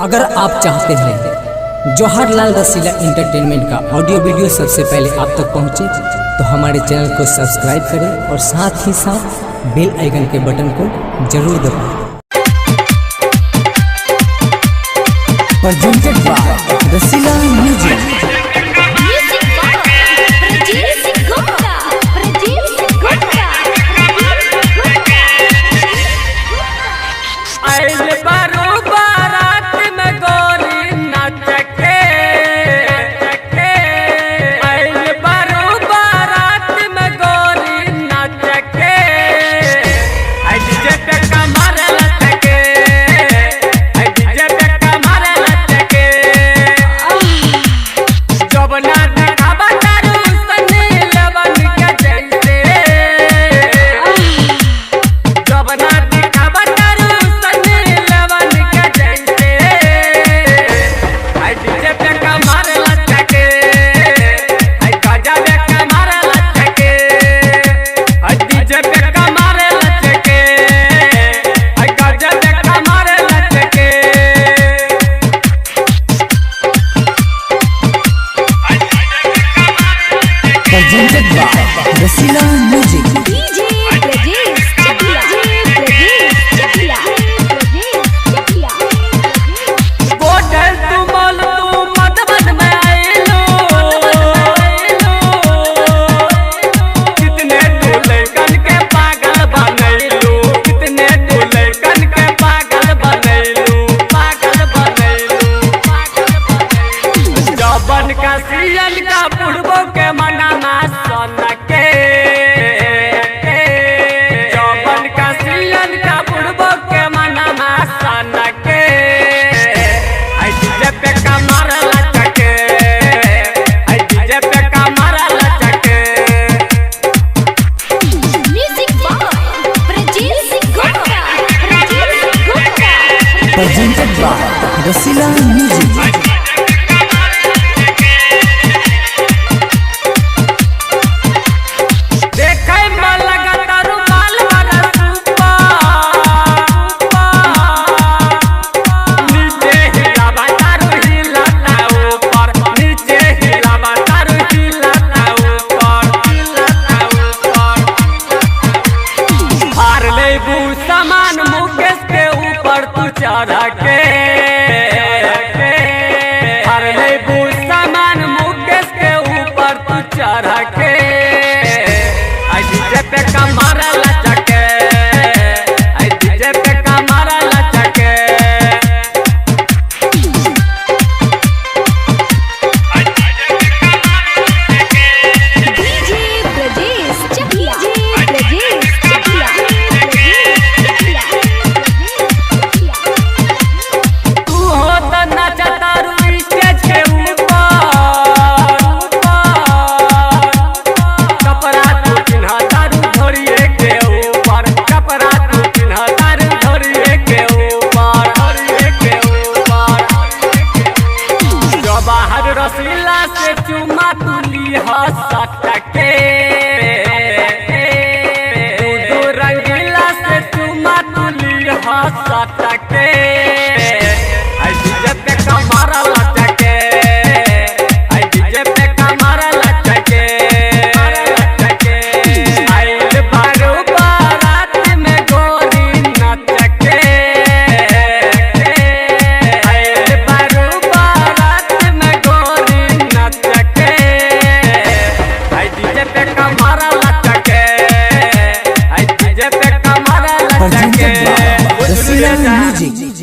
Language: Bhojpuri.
अगर आप चाहते हैं जवाहरलाल रसीला एंटरटेनमेंट का ऑडियो वीडियो सबसे पहले आप तक पहुंचे तो हमारे चैनल को सब्सक्राइब करें और साथ ही साथ बेल आइकन के बटन को जरूर दबाएं। Presented by Rasila Music. Presented by Rसीला Music। DJ Brajesh Chakla। गोटल तू बोल तू मधुबन में आइलो, कितने तू लड़कन के पागल बनैलू, कितने तू लड़कन के पागल बनैलू, पागल बनैलू। जबन का सियन का बुढ़बो के मनाना सन के, जबन का सियन का बुढ़बो के मनाना सन के। आई डीजे पे कमर लचके, आई डीजे पे कमर लचके। Music by Brajesh Gupta। Presented by Rसीला Music। देखे में लगता रुमाल वाला सुपा, नीचे हिलावा तारू हिलाता ऊपर, नीचे हिलावा तारू हिलाता ऊपर, हिलाता ऊपर। हार लेबू सामान मुकेश के ऊपर तू चढ़ा के, हार लेबू सामान मुकेश के ऊपर तू चढ़ा के। आई डीजे पे कमर लचके, आई डीजे पे कमर लचके। DJ Brajesh Chakla। तू हो तो नाचा तारू स्टेज के ऊपर, कपड़ा तू पिन्हा तारू धोरिए के ऊपर, कपड़ा तू पिन्हा तारू धोरिए के ऊपर, धोरिए के ऊपर। जवाहर रसीला से चुमा तू लीहा सटके, दू रंगीला से चुमा तू लीहा सटके। आई डीजे पे कमर लचके, आई डीजे पे कमर लचके, लचके। आइल बारू बारात में गोरी नचके, आइल बारू बारात में गोरी नचके। आई डीजे पे कमर लचके, आई डीजे पे कमर लचके। Presented by Rसीला Music।